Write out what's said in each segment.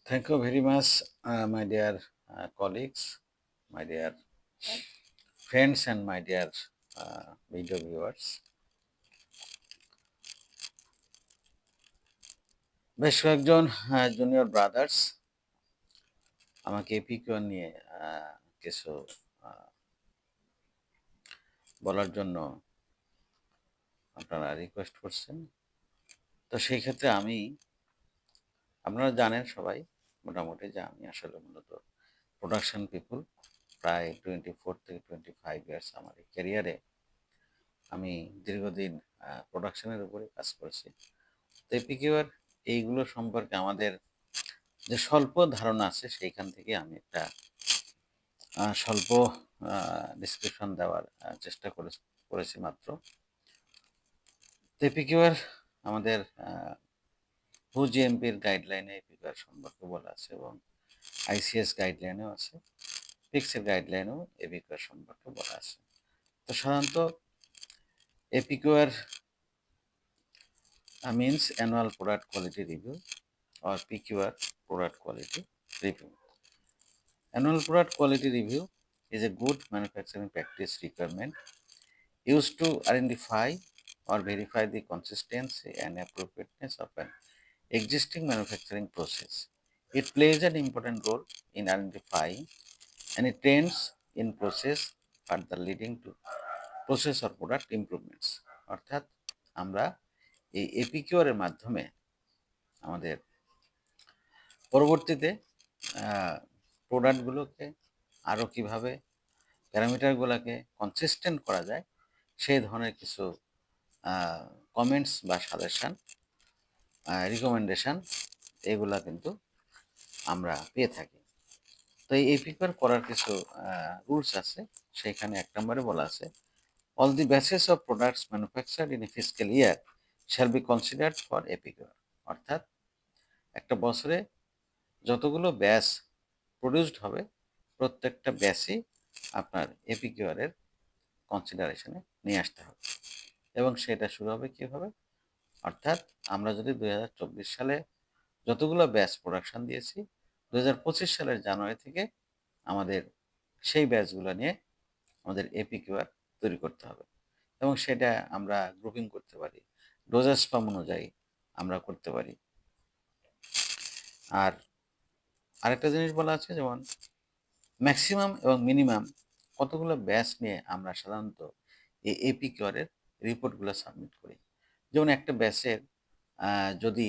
Thank you very much, my dear colleagues, my dear friends, and my dear video viewers. বেশ কয়েকজন junior brothers আমাকে এপিকিউ নিয়ে কিছু বলার জন্য আপনারা রিকোয়েস্ট করছেন। তো সেই ক্ষেত্রে আপনারা জানেন সবাই মোটামুটি যে আমি আসলে মূলত প্রোডাকশন পিপুল। প্রায় 24 থেকে 25 ইয়ার্স আমার এই ক্যারিয়ারে আমি দীর্ঘদিন প্রোডাকশনের উপরে কাজ করেছি। তো এপিকিউআর এইগুলো সম্পর্কে আমাদের যে স্বল্প ধারণা আছে সেইখান থেকে আমি একটা স্বল্প ডিসক্রিপশন দেওয়ার চেষ্টা করেছি মাত্র। তো এপিকিউআর আমাদের জিএমপির গাইডলাইনে এপিকিউআর সম্পর্কে বলা আছে এবং আইসিএস গাইডলাইনেও আছে, পিক্সের গাইডলাইনেও এপিকিউআর সম্পর্কে বলা আছে। তো সাধারণত এপিকিউআর means annual product quality review or PQR, product quality review. Annual product quality review is a good manufacturing practice requirement used to identify or verify the consistency and appropriateness of an existing manufacturing process. It plays an important role in identifying any trends in process further leading to process or product improvements. অর্থাৎ আমরা এই এপিকিউআর এর মাধ্যমে আমাদের পরবর্তীতে প্রোডাক্টগুলোকে আরও কীভাবে প্যারামিটারগুলোকে consistent করা যায় সেই ধরনের কিছু কমেন্টস বা সাজেশান, রিকমেন্ডেশান এগুলা কিন্তু আমরা পেয়ে থাকি। তো এই এপিকিউআর করার কিছু রুলস আছে। সেইখানে 1 নম্বরে বলা আছে, all the batches of products manufactured in a physical year shall be considered for APQR. অর্থাৎ একটা বছরে যতগুলো ব্যাচ প্রডিউসড হবে প্রত্যেকটা ব্যাচই আপনার এপিকিউআরের কনসিডারেশনে নিয়ে আসতে হবে এবং সেটা শুরু হবে কীভাবে? অর্থাৎ আমরা যদি 2024 সালে যতগুলো ব্যাচ প্রোডাকশন দিয়েছি 2025 সালের জানুয়ারি থেকে আমাদের সেই ব্যাচগুলো নিয়ে আমাদের এপিকিউআর তৈরি করতে হবে এবং সেটা আমরা গ্রুপিং করতে পারি, ডোজেস ফর্ম অনুযায়ী আমরা করতে পারি। আর আরেকটা জিনিস বলা আছে, যেমন ম্যাক্সিমাম এবং মিনিমাম কতগুলো ব্যাচ নিয়ে আমরা সাধারণত এই এপিকিউআরের রিপোর্টগুলো সাবমিট করি। যেমন একটা ব্যাচের যদি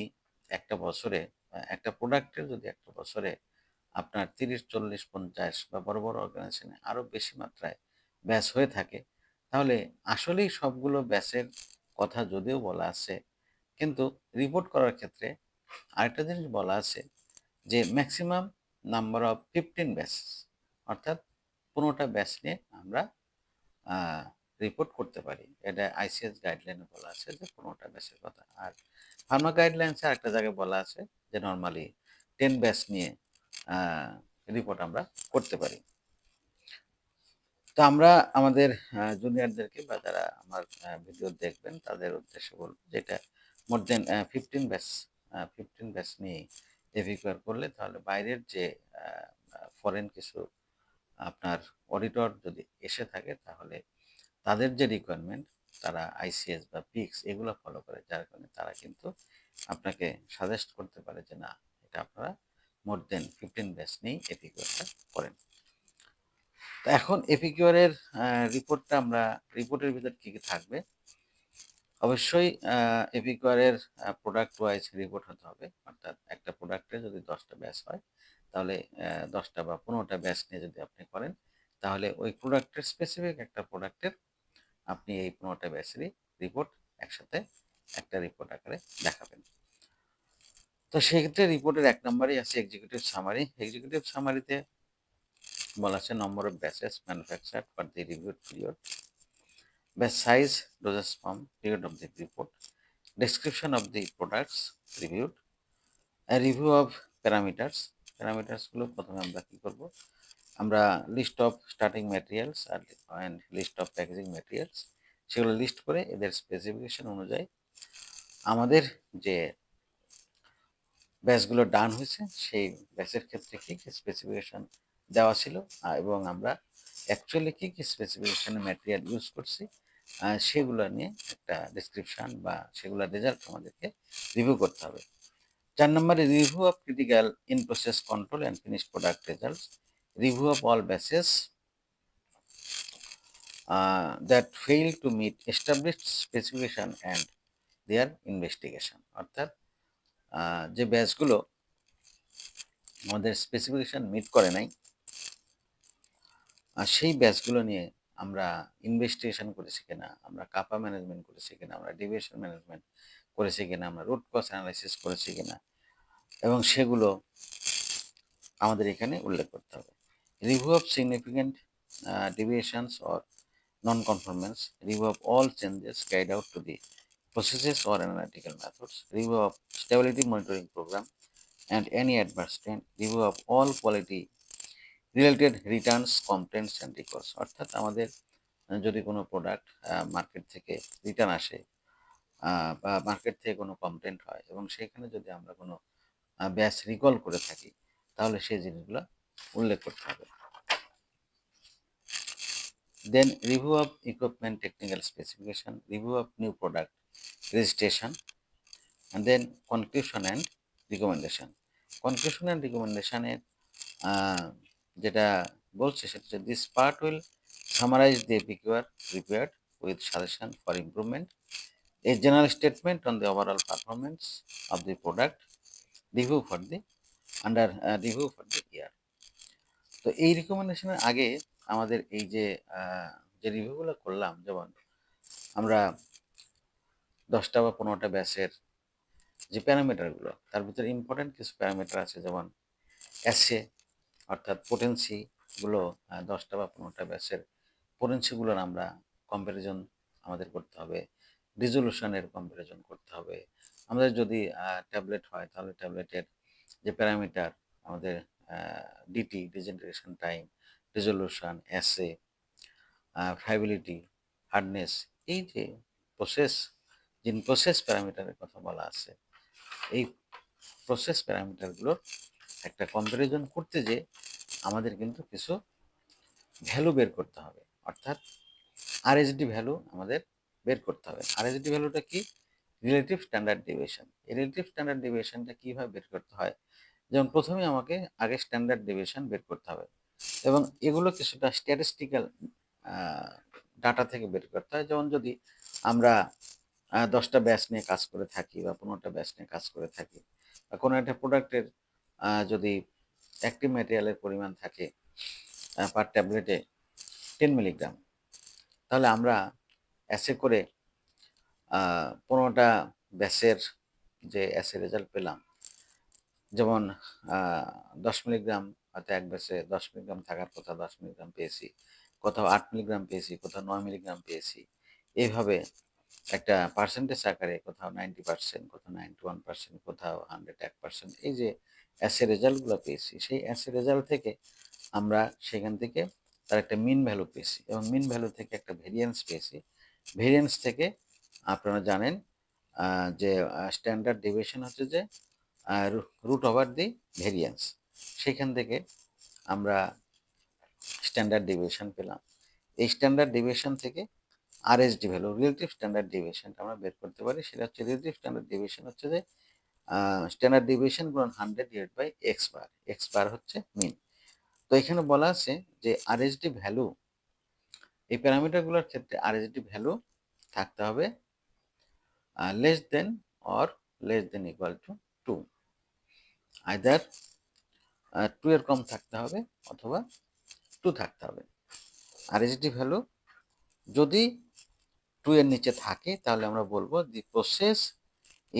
একটা বছরে একটা প্রোডাক্টের যদি একটা বছরে আপনার 30, 40, 50 বা বড় বড় অর্গানাইজেশনে আরও বেশি মাত্রায় ব্যাচ হয়ে থাকে, তাহলে আসলেই সবগুলো ব্যাচের কথা যদিও বলা আছে, কিন্তু রিপোর্ট করার ক্ষেত্রে আরেকটা জিনিস বলা আছে যে ম্যাক্সিমাম নাম্বার অফ 15 ব্যাচ, অর্থাৎ 15টা ব্যাচ নিয়ে আমরা রিপোর্ট করতে পারি। এটা আইসিএস গাইডলাইনে বলা আছে যে 15টা ব্যাচের কথা। আর ফার্মা গাইডলাইন্সে আরেকটা জায়গায় বলা আছে যে নর্মালি 10 ব্যাচ নিয়ে রিপোর্ট আমরা করতে পারি। তো আমরা আমাদের জুনিয়রদেরকে বা যারা আমার ভিডিও দেখবেন তাদের উদ্দেশ্যে বলব যে এটা মোর দেন 15 ব্যাচ নিয়ে এপিকিউআর করলে তাহলে বাইরের যে ফরেন কিছু আপনার অডিটর যদি এসে থাকে তাহলে তাদের যে রিকোয়ারমেন্ট তারা আইসিএস বা পিক্স এগুলো ফলো করে, যার কারণে তারা কিন্তু আপনাকে সাজেস্ট করতে পারে যে না, এটা আপনারা মোর দেন 15 ব্যাচ নিয়েই এপিকিউআরটা করেন। তো এখন এপিকিউআরের রিপোর্টটা আমরা রিপোর্টের ভিতর কী কী থাকবে? অবশ্যই এপিকিউআরের প্রোডাক্ট ওয়াইজ রিপোর্ট হতে হবে। অর্থাৎ একটা প্রোডাক্টে যদি 10টা ব্যাচ হয় তাহলে 10টা বা 15টা ব্যাচ নিয়ে যদি আপনি করেন তাহলে ওই প্রোডাক্টের স্পেসিফিক একটা প্রোডাক্টের আপনি এই 15টা ব্যাচেরই রিপোর্ট একসাথে একটা রিপোর্ট আকারে দেখাবেন। তো সেক্ষেত্রে রিপোর্টের 1 নম্বরেই আছে এক্সিকিউটিভ সামারি। এক্সিকিউটিভ সামারিতে বলা আছে number of batches manufactured for the reviewed period, batch size, dosage form, period of the report, description of the products reviewed, a review of parameters. প্যারামিটার্সগুলো প্রথমে আমরা কী করব? আমরা list of starting materials and list of packaging materials সেগুলো list করে এদের specification অনুযায়ী আমাদের যে ব্যাচগুলো ডান হয়েছে সেই ব্যাচের ক্ষেত্রে কী কী স্পেসিফিকেশান দেওয়া ছিল এবং আমরা অ্যাকচুয়ালি কী কী স্পেসিফিকেশানের ম্যাটেরিয়াল ইউজ করছি সেগুলো নিয়ে একটা ডিসক্রিপশান বা সেগুলোর রেজাল্ট আমাদেরকে রিভিউ করতে হবে। 4 নম্বরে review of critical in process control and finish product results, review of all batches that fail to meet established specification and their investigation. অর্থাৎ যে ব্যাচগুলো আমাদের স্পেসিফিকেশান মিট করে নাই সেই ব্যাচগুলো নিয়ে আমরা ইনভেস্টিগেশন করেছি কিনা, আমরা কাপা ম্যানেজমেন্ট করেছি কিনা, আমরা ডেভিয়েশন ম্যানেজমেন্ট করেছি কিনা, আমরা রুট কজ অ্যানালাইসিস করেছি কিনা, এবং সেগুলো আমাদের এখানে উল্লেখ করতে হবে। Review of significant deviations or non-conformance, review of all changes carried out to the processes or analytical methods, review of stability monitoring program and any adverse trend, review of all quality related Returns, complaints and recalls. অর্থাৎ আমাদের যদি কোনো product market থেকে return আসে বা market থেকে কোনো complaint হয় এবং সেখানে যদি আমরা কোনো ব্যাচ রিকল করে থাকি তাহলে সেই জিনিসগুলো উল্লেখ করতে হবে। Then review of equipment technical specification, review of new product registration, and then conclusion and recommendation. Conclusion and রিকমেন্ডেশনের যেটা বলছে সেটা হচ্ছে this part will summarise the APQR prepared with suggestion for improvement, a general statement on the overall performance of the product, review for the review for the year. তো এই রিকমেন্ডেশনের আগে আমাদের এই যে রিভিউগুলো করলাম, যেমন আমরা 10টা বা 15টা ব্যাচের যে প্যারামিটারগুলো তার ভিতরে ইম্পর্টেন্ট কিছু প্যারামিটার আছে, যেমন এসএ অর্থাৎ পোটেন্সিগুলো 10টা বা 15টা ব্যাচের পোটেন্সিগুলোর আমরা কম্প্যারিজন আমাদের করতে হবে, রিজলিউশনের কম্প্যারিজন করতে হবে। আমাদের যদি ট্যাবলেট হয় তাহলে ট্যাবলেটের যে প্যারামিটার আমাদের DT degeneration time, resolution, SA, friability, hardness, এই যে প্রসেস প্যারামিটারের কথা বলা আছে, এই প্রসেস প্যারামিটারগুলোর একটা কম্প্যারিজন করতে যে আমাদের কিন্তু কিছু ভ্যালু বের করতে হবে, অর্থাৎ আরএসডি ভ্যালু আমাদের বের করতে হবে। আরএসডি ভ্যালুটা কি? Relative standard deviation. এই রিলেটিভ স্ট্যান্ডার্ড ডেভিয়েশনটা কীভাবে বের করতে হয়? যেমন প্রথমে আমাকে আগে স্ট্যান্ডার্ড ডেভিয়েশন বের করতে হবে এবং এগুলো কিছুটা স্ট্যাটিস্টিক্যাল ডাটা থেকে বের করতে হয়। যেমন যদি আমরা 10টা ব্যাচ নিয়ে কাজ করে থাকি বা 15টা ব্যাচ নিয়ে কাজ করে থাকি, বা কোনো একটা প্রোডাক্টের যদি অ্যাক্টিভ ম্যাটেরিয়ালের পরিমাণ থাকে পার ট্যাবলেটে 10 মিলিগ্রাম, তাহলে আমরা অ্যাসে করে 15টা ব্যাচের যে অ্যাসে রেজাল্ট পেলাম, যেমন 10 মিলিগ্রাম হয়তো এক ব্যাচে 10 মিলিগ্রাম থাকার কথা 10 মিলিগ্রাম পেয়েছি, কোথাও 8 মিলিগ্রাম পেয়েছি, কোথাও 9 মিলিগ্রাম পেয়েছি, এইভাবে একটা পার্সেন্টেজ আকারে কোথাও 90%, কোথাও 91%, কোথাও 101%, এই যে অ্যাসে রেজাল্টগুলো পেয়েছি, সেই অ্যাসে রেজাল্ট থেকে আমরা সেখান থেকে তার একটা মিন ভ্যালু পেয়েছি এবং মিন ভ্যালু থেকে একটা ভেরিয়েন্স পেয়েছি। ভেরিয়েন্স থেকে আপনারা জানেন যে স্ট্যান্ডার্ড ডেভিয়েশন হচ্ছে যে রুট ওভার দি ভেরিয়েন্স, সেখান থেকে আমরা স্ট্যান্ডার্ড ডেভিয়েশন পেলাম। এই স্ট্যান্ডার্ড ডেভিয়েশন থেকে আরএসডি ভ্যালু, রিলেটিভ স্ট্যান্ডার্ড ডেভিয়েশনটা আমরা বের করতে পারি। সেটা হচ্ছে রিলেটিভ স্ট্যান্ডার্ড ডেভিয়েশন হচ্ছে যে স্ট্যান্ডার্ড ডেভিয়েশন গুণন 100 divide by X bar, X bar হচ্ছে মিন। তো এখানে বলা আছে যে আরএসডি ভ্যালু, এই প্যারামিটারগুলোর ক্ষেত্রে আরএসডি ভ্যালু থাকতে হবে less than or less than equal to 2, either 2 এর কম থাকতে হবে অথবা 2 থাকতে হবে। আরএসডি ভ্যালু যদি 2 এর নিচে থাকে তাহলে আমরা বলবো the process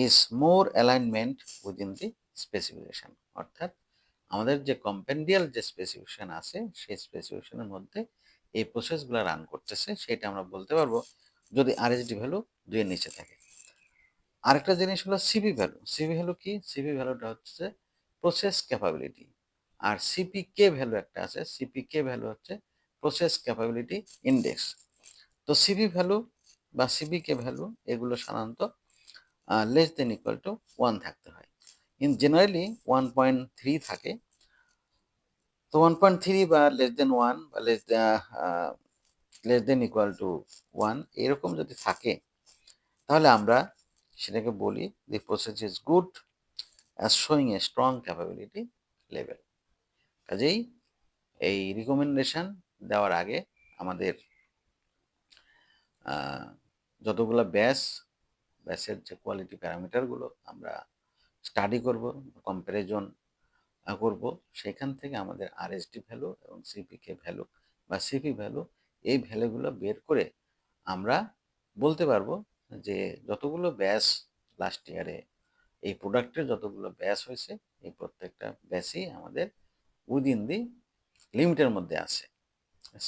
is more alignment within the specification, অর্থাৎ আমাদের যে কম্পেন্ডিয়াল যে স্পেসিফিকেশন আছে সেই স্পেসিফিকেশনের মধ্যে এই প্রসেসগুলো রান করতেছে, সেটা আমরা বলতে পারবো যদি আরএসডি ভ্যালু 2 এর নিচে থাকে। আরেকটা জিনিস হলো সিপি ভ্যালু। সিপি ভ্যালু কি? সিপি ভ্যালুটা হচ্ছে প্রসেস ক্যাপাবিলিটি, আর সিপিকে ভ্যালু একটা আছে, সিপিকে ভ্যালু হচ্ছে প্রসেস ক্যাপাবিলিটি ইন্ডেক্স। তো সিপি ভ্যালু বা সিপিকে ভ্যালু এগুলো সাধারণত লেস দেন ইকুয়াল টু 1 থাকতে হয়। ইন জেনারেলি 1.3 থাকে। তো 1.3 বা লেস দেন 1 বা লেস দেন ইকুয়াল টু 1 এরকম যদি থাকে, তাহলে আমরা সেটাকে বলি the process is good as showing a strong capability level. কাজেই এই রিকমেন্ডেশন দেওয়ার আগে আমাদের যতগুলো ব্যাসের যে কোয়ালিটি প্যারামিটারগুলো আমরা স্টাডি করব, কম্প্যারিজন করব, সেখান থেকে আমাদের আরএসডি ভ্যালু এবং সিপিকে ভ্যালু বা সিপি ভ্যালু, এই ভ্যালুগুলো বের করে আমরা বলতে পারবো যে যতগুলো ব্যাস লাস্ট ইয়ারে এই প্রোডাক্টের যতগুলো ব্যাস হয়েছে, এই প্রত্যেকটা ব্যাসই আমাদের উইদিন দি লিমিটের মধ্যে আছে,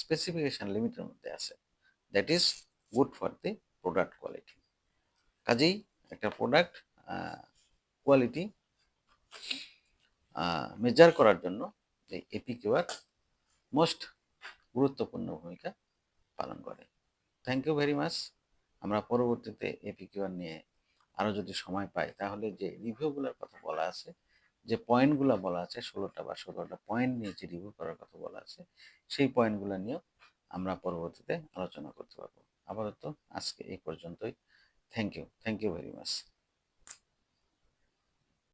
স্পেসিফিকেশন লিমিটের মধ্যে আছে, that is good for the product quality. কাজেই একটা প্রোডাক্ট কোয়ালিটি মেজার করার জন্য এই এপিকিউআর মোস্ট গুরুত্বপূর্ণ ভূমিকা পালন করে। Thank you very much. আমরা পরবর্তীতে এপিকিউআর নিয়ে আরও যদি সময় পাই, তাহলে যে রিভিউগুলোর কথা বলা আছে, যে পয়েন্টগুলো বলা আছে, 16টা বা 17টা পয়েন্ট নিয়ে যে রিভিউ করার কথা বলা আছে, সেই পয়েন্টগুলো নিয়েও আমরা পরবর্তীতে আলোচনা করতে পারবো। আপাতত আজকে এই পর্যন্তই। Thank you very much.